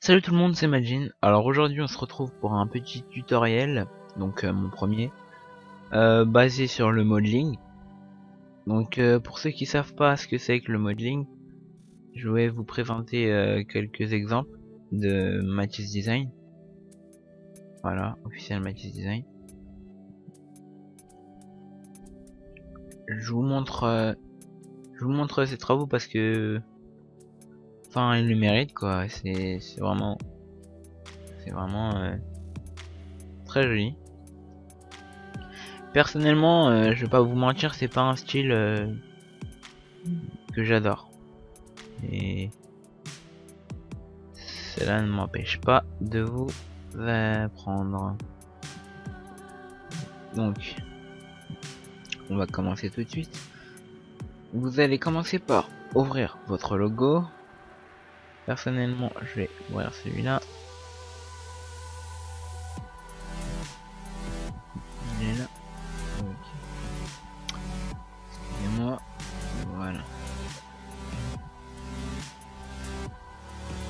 Salut tout le monde, c'est Majin. Alors aujourd'hui on se retrouve pour un petit tutoriel, donc mon premier, basé sur le modeling. Donc pour ceux qui savent pas ce que c'est que le modeling, je vais vous présenter quelques exemples de Matisse Design. Voilà, officiel Matisse Design. Je vous montre ces travaux parce que, enfin, ils le méritent quoi. C'est vraiment très joli. Personnellement, je vais pas vous mentir, c'est pas un style que j'adore. Et cela ne m'empêche pas de vous apprendre. Donc, on va commencer tout de suite. Vous allez commencer par ouvrir votre logo. Personnellement, je vais ouvrir celui-là. Il est là. Ok. Excusez-moi. Voilà.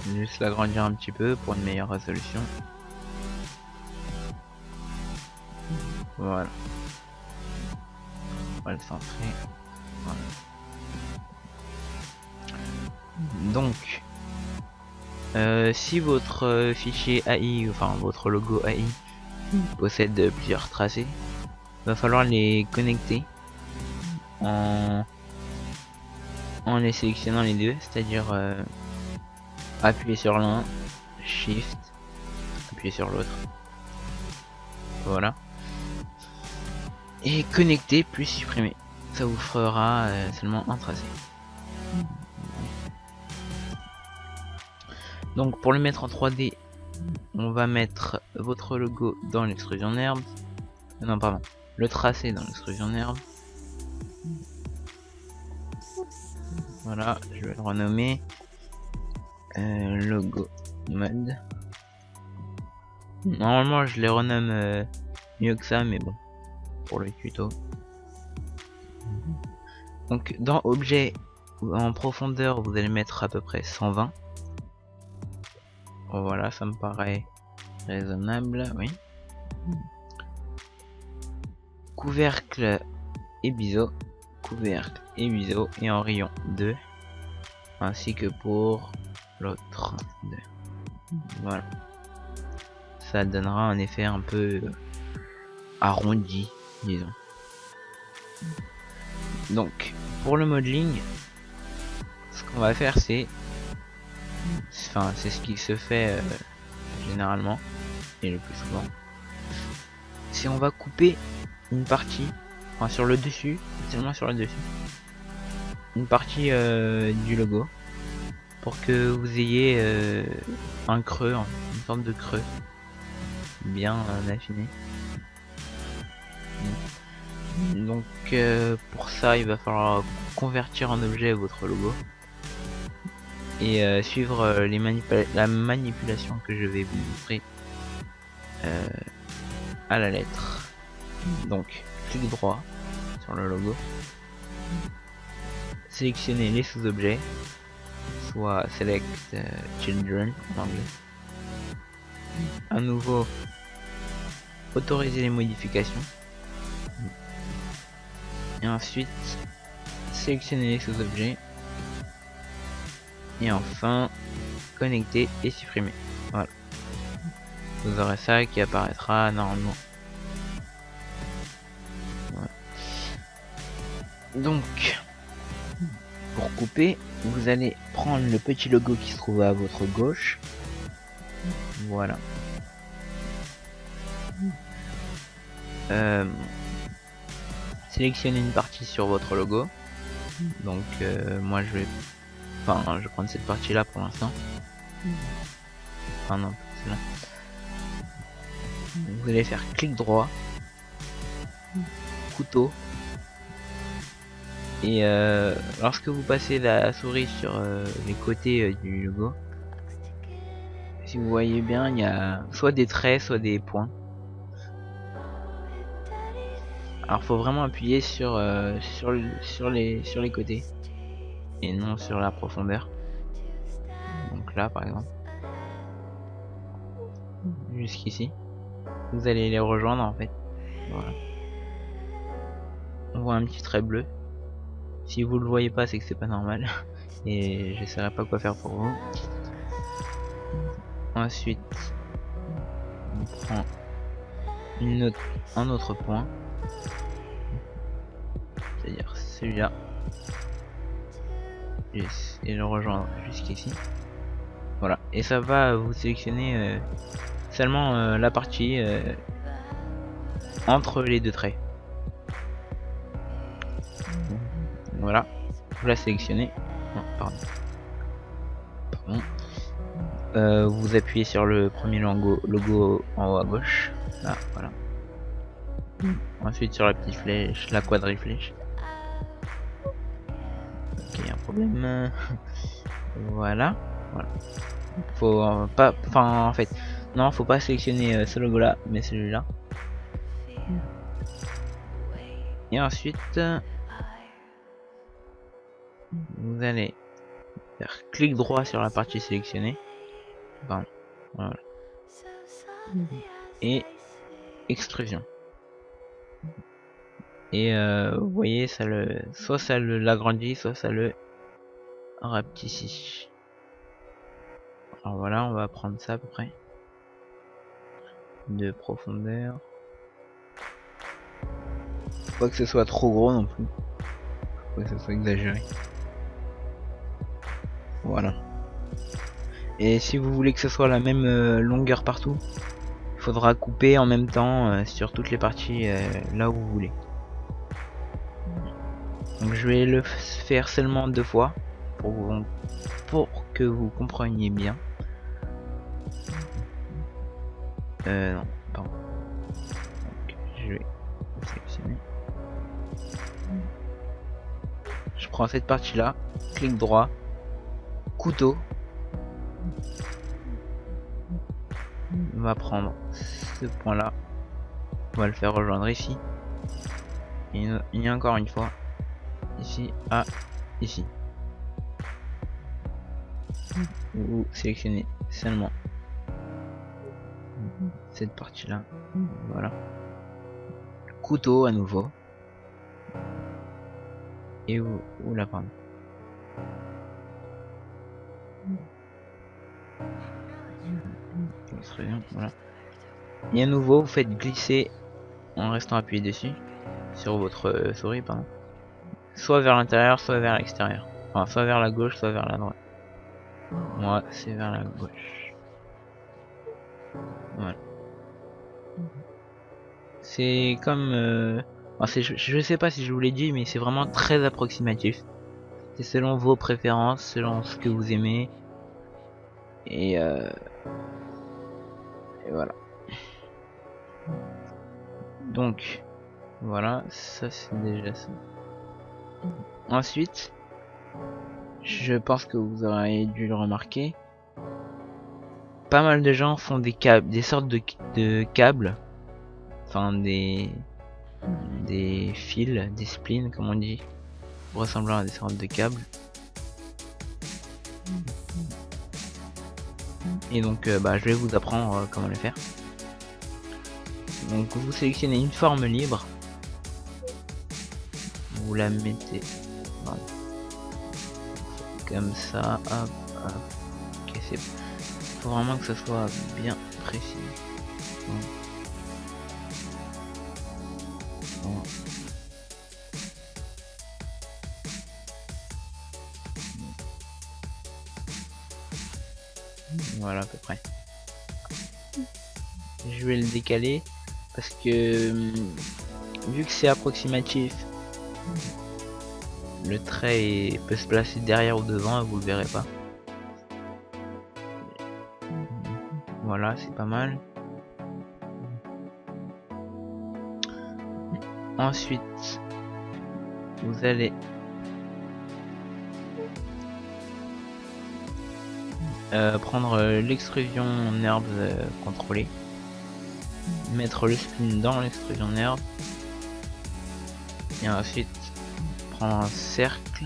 Je vais juste l'agrandir un petit peu pour une meilleure résolution. Voilà. On va le centrer. Voilà. Donc, si votre fichier AI, enfin votre logo AI, possède plusieurs tracés, va falloir les connecter en les sélectionnant les deux, c'est-à-dire appuyer sur l'un, shift, appuyer sur l'autre, voilà, et connecter plus supprimer, ça vous fera seulement un tracé. Donc pour le mettre en 3D, on va mettre votre logo dans l'extrusion NURBS, non pardon, le tracé dans l'extrusion NURBS. Voilà, je vais le renommer logo mode. Normalement je les renomme mieux que ça, mais bon, pour le tuto. Donc dans objet, en profondeur, vous allez mettre à peu près 120. Voilà, ça me paraît raisonnable, oui. Couvercle et biseau, couvercle et biseau, et en rayon 2, ainsi que pour l'autre 2. Voilà, ça donnera un effet un peu arrondi, disons. Donc pour le modeling, ce qu'on va faire, c'est ce qui se fait généralement et le plus souvent, c'est on va couper une partie, enfin sur le dessus, seulement sur le dessus, une partie du logo, pour que vous ayez un creux, une sorte de creux bien affiné. Donc pour ça, il va falloir convertir en objet votre logo et suivre la manipulation que je vais vous montrer à la lettre. Donc clic droit sur le logo, sélectionnez les sous-objets, soit select children en anglais. À nouveau, autoriser les modifications, et ensuite sélectionner les sous-objets, et enfin connecter et supprimer. Voilà, vous aurez ça qui apparaîtra normalement. Voilà. Donc pour couper, vous allez prendre le petit logo qui se trouve à votre gauche. Voilà. Sélectionnez une partie sur votre logo. Donc moi je vais prendre cette partie là pour l'instant. Enfin non, c'est là. Vous allez faire clic droit, couteau, et lorsque vous passez la souris sur les côtés du logo, si vous voyez bien, il y a soit des traits, soit des points. Alors faut vraiment appuyer sur les côtés et non sur la profondeur. Donc là par exemple. jusqu'ici. Vous allez les rejoindre en fait. Voilà. On voit un petit trait bleu. Si vous le voyez pas, c'est que c'est pas normal. Et je saurais pas quoi faire pour vous. Ensuite, on prend un autre point. C'est-à-dire celui-là. Et le rejoindre jusqu'ici. Voilà. Et ça va vous sélectionner seulement la partie entre les deux traits. Voilà. Vous la sélectionnez. Non, pardon. Vous appuyez sur le premier logo en haut à gauche. Là, voilà. Ensuite sur la petite flèche, la quadriflèche. Ok, y a un problème. Voilà. Voilà. Faut pas, enfin en fait, non, faut pas sélectionner ce logo là, mais celui-là. Et ensuite, vous allez faire clic droit sur la partie sélectionnée. Pardon. Voilà. Et extrusion. Et vous voyez, ça soit ça l'agrandit, soit ça le rapetissit. Alors voilà, on va prendre ça à peu près de profondeur. Faut pas que ce soit trop gros non plus. Faut pas que ce soit exagéré. Voilà. Et si vous voulez que ce soit la même longueur partout, il faudra couper en même temps sur toutes les parties là où vous voulez. Donc je vais le faire seulement 2 fois pour que vous compreniez bien. Non, pardon. Donc, je vais sélectionner. Je prends cette partie là, clic droit, couteau. On va prendre ce point là, on va le faire rejoindre ici. Et encore une fois, ici à ici. Vous sélectionnez seulement cette partie là, voilà. Couteau à nouveau. Et vous la prendre. Voilà. Et à nouveau, vous faites glisser en restant appuyé dessus sur votre souris, pardon. Soit vers l'intérieur, soit vers l'extérieur. Enfin, soit vers la gauche, soit vers la droite. Moi, c'est vers la gauche. Voilà. C'est comme... enfin, je sais pas si je vous l'ai dit, mais c'est vraiment très approximatif. C'est selon vos préférences, selon ce que vous aimez. Et voilà. Donc, voilà, ça c'est déjà ça. Ensuite, je pense que vous aurez dû le remarquer. Pas mal de gens font des câbles, des sortes de câbles. Enfin, des fils, des splines, comme on dit, ressemblant à des sortes de câbles. Et donc, je vais vous apprendre comment le faire. Donc, vous sélectionnez une forme libre. Vous la mettez comme ça, hop, hop. Ok, faut vraiment que ça soit bien précis. Bon. Voilà à peu près. Je vais le décaler parce que vu que c'est approximatif, le trait peut se placer derrière ou devant et vous le verrez pas. Voilà, c'est pas mal. Ensuite, vous allez prendre l'extrusion NURBS contrôlée, mettre le spin dans l'extrusion NURBS et ensuite prendre un cercle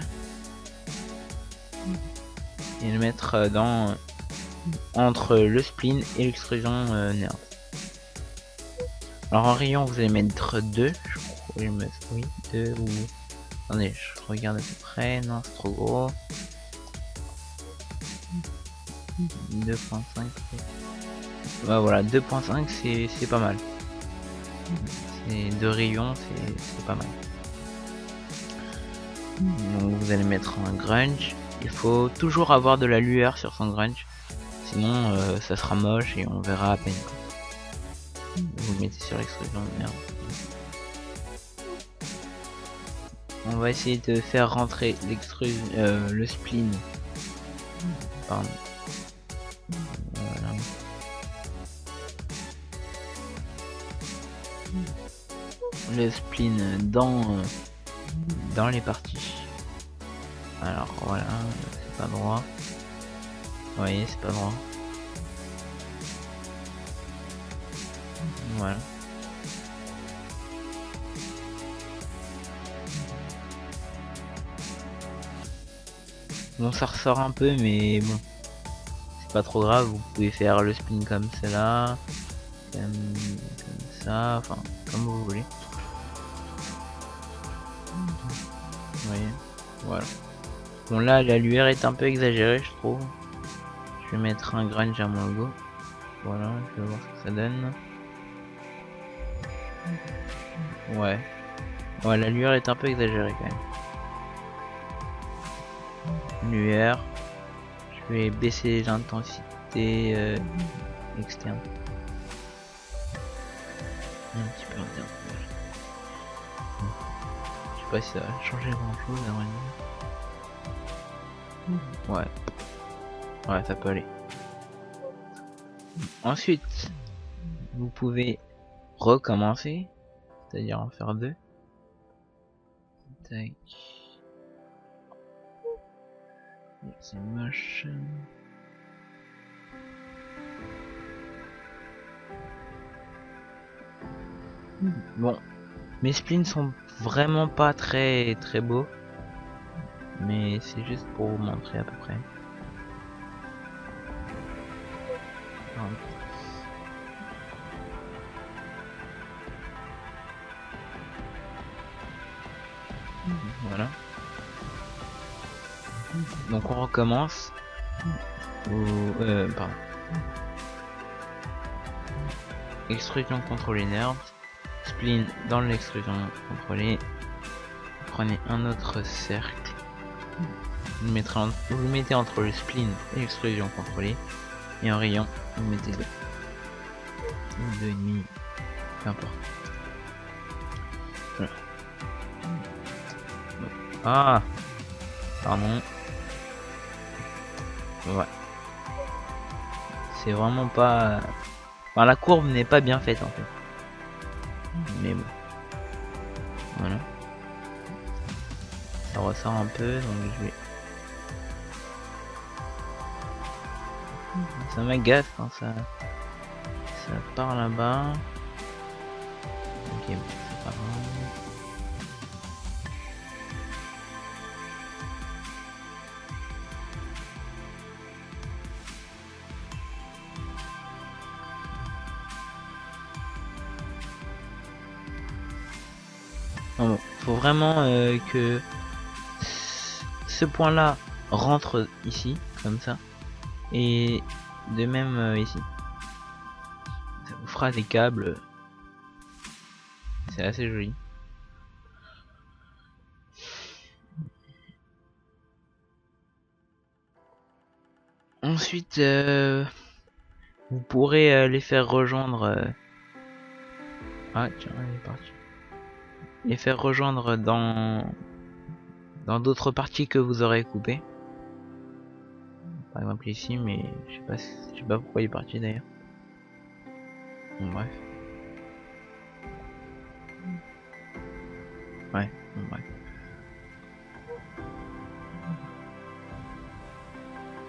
et le mettre dans entre le spleen et l'extrusion nerf. Alors en rayon vous allez mettre 2, je crois, oui, 2 ou... Attendez, je regarde à peu près, non c'est trop gros. 2.5. Ouais, voilà, 2.5 c'est pas mal. C'est 2 rayons, c'est pas mal. Donc vous allez mettre un grunge. Il faut toujours avoir de la lueur sur son grunge, sinon ça sera moche et on verra à peine. Vous le mettez sur l'extrusion de merde. On va essayer de faire rentrer le spleen. Pardon. Voilà. Le spleen dans les parties. Alors voilà, c'est pas droit. Vous voyez, c'est pas droit. Voilà. Bon, ça ressort un peu, mais bon, c'est pas trop grave. Vous pouvez faire le spin comme cela, comme ça, enfin, comme vous voulez. Vous voyez, voilà. Bon, là, la lueur est un peu exagérée, je trouve. Je vais mettre un grunge à mon logo. Voilà, je vais voir ce que ça donne. Ouais. Ouais, la lueur est un peu exagérée quand même. Lueur. Je vais baisser l'intensité externe. Un petit peu interne. Je sais pas si ça va changer grand chose à vrai dire. Ouais. Ouais, ça peut aller. Ensuite, vous pouvez recommencer, c'est-à-dire en faire 2. Tac. C'est moche. Bon, mes spleens sont vraiment pas très beaux, mais c'est juste pour vous montrer à peu près. Voilà. Donc on recommence. Pardon. Extrusion contrôlée nerve. Spleen dans l'extrusion contrôlée. Prenez un autre cercle. Vous le mettez entre le spleen et l'extrusion contrôlée. Et en rayon, vous mettez 2. Ou 2,5. Peu importe. Voilà. Ah, pardon. Ouais. C'est vraiment pas... Enfin, la courbe n'est pas bien faite en fait. Mais bon. Voilà. Ça ressort un peu, donc je vais... Ça m'agace quand ça part là-bas. Ok, bon, c'est pas grave. Bon, faut vraiment que ce point là rentre ici, comme ça, et de même ici. Ça vous fera des câbles, c'est assez joli. Ensuite, vous pourrez les faire rejoindre. Ah tiens, elle est partie. Les faire rejoindre dans d'autres parties que vous aurez coupées. Par exemple ici, mais je sais pas pourquoi il est parti d'ailleurs. Bon, bref. Ouais, bon, bref.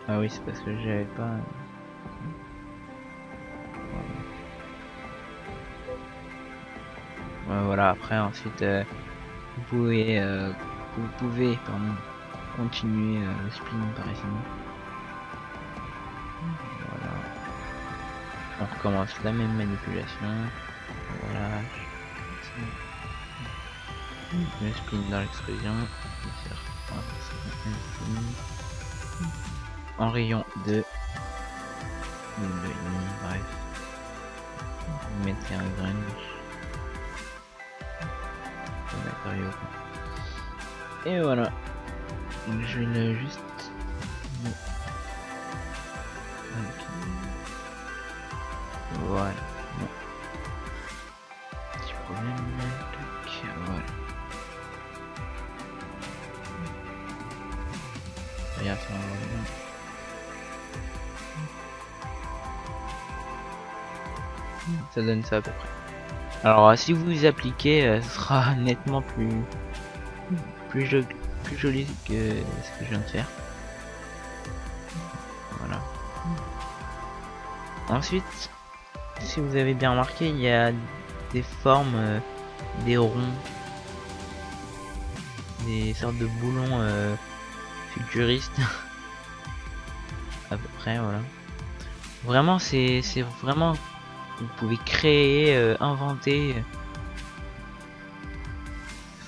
Ah oui, c'est parce que j'avais pas. Voilà, après ensuite vous pouvez pardon, continuer le spin par ici. On recommence la même manipulation. Voilà. Le spin dans l'extrusion. En rayon de 2,5, bref. Mettre un grain de matériaux. Et voilà. Je vais juste. Voilà. Bon. Petit problème. Voilà. Regarde, ça va bien. Ça donne ça à peu près. Alors si vous appliquez, ce sera nettement plus joli que ce que je viens de faire. Voilà. Ensuite, si vous avez bien remarqué, il y a des formes, des ronds, des sortes de boulons futuristes. À peu près, voilà. Vraiment, c'est vraiment, vous pouvez créer, inventer. Il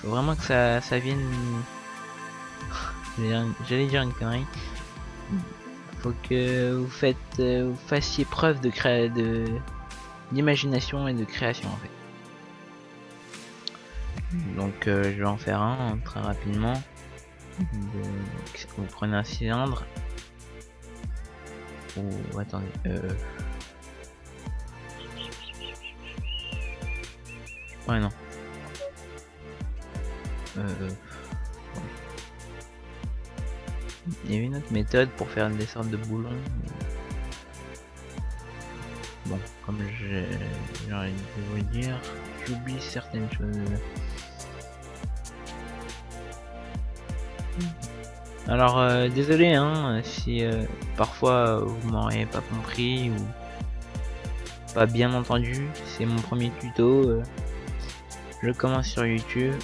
faut vraiment que ça vienne. J'allais dire une connerie. Faut que vous fassiez preuve d'imagination et de création en fait. Donc je vais en faire un très rapidement. Vous prenez un cylindre. Ou attendez. Ouais non. Il y a une autre méthode pour faire des sortes de boulons. Bon, comme j'aurais dû vous dire, j'oublie certaines choses. Alors désolé hein, si parfois vous m'aurez pas compris ou pas bien entendu, c'est mon premier tuto. Je commence sur YouTube,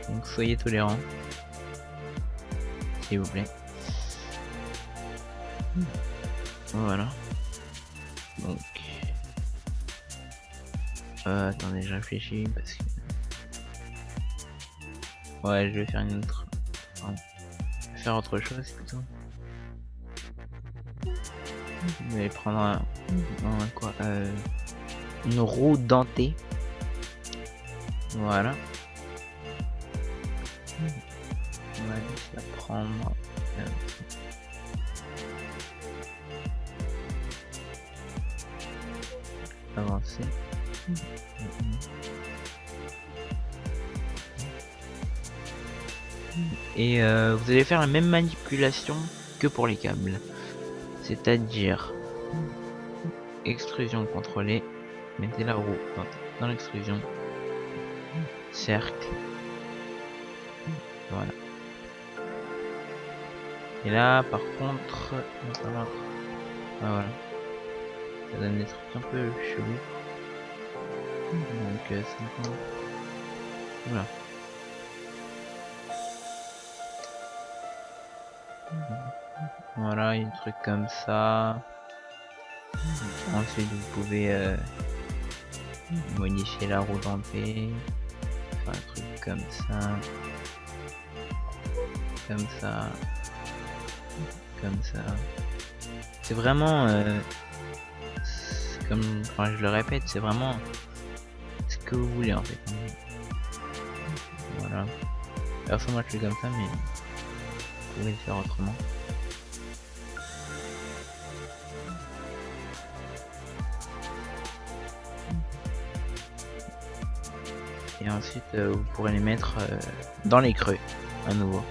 donc soyez tolérants, s'il vous plaît. Voilà. Donc attendez, je réfléchis parce que ouais, je vais faire une autre. Enfin, je vais faire autre chose plutôt. Je vais prendre une roue dentée. Voilà. On va juste la prendre. Avancer. Et vous allez faire la même manipulation que pour les câbles, c'est-à-dire extrusion contrôlée, mettez la roue dans l'extrusion, cercle, voilà. Et là par contre voilà, ça donne des trucs un peu chelous, donc c'est voilà. Voilà, il y a des trucs comme ça. Ensuite vous pouvez modifier la roue dentée, faire un truc comme ça, comme ça, comme ça. C'est vraiment comme, enfin je le répète, c'est vraiment ce que vous voulez en fait. Voilà. Alors ça moi je fais comme ça, mais vous pouvez le faire autrement. Et ensuite vous pourrez les mettre dans les creux à nouveau,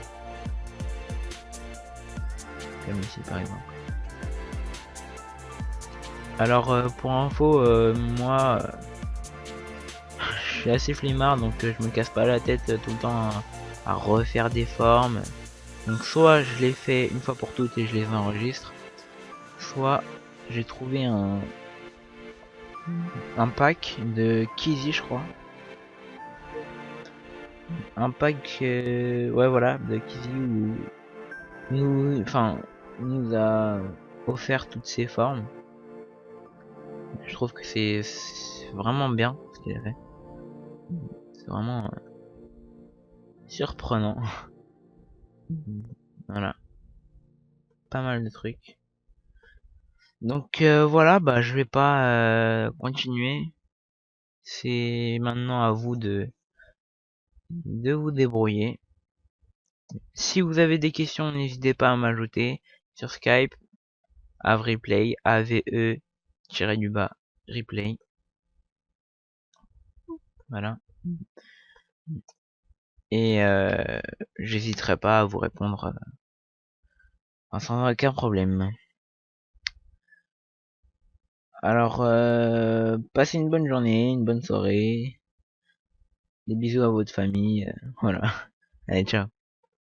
comme ici par exemple. Alors pour info, moi je suis assez flemmard, donc je me casse pas la tête tout le temps à refaire des formes. Donc soit je les fais une fois pour toutes et je les enregistre, soit j'ai trouvé un pack de Kizzy, je crois. Un pack ouais voilà, de Kizzy où nous a offert toutes ces formes. Je trouve que c'est vraiment bien ce qu'il a fait. C'est vraiment surprenant. Voilà, pas mal de trucs. Donc voilà, bah je vais pas continuer. C'est maintenant à vous de vous débrouiller. Si vous avez des questions, n'hésitez pas à m'ajouter sur Skype, avreplay, AVE-du-bas, replay. Voilà. Et j'hésiterai pas à vous répondre sans aucun problème. Alors, passez une bonne journée, une bonne soirée. Des bisous à votre famille. Voilà. Allez, ciao.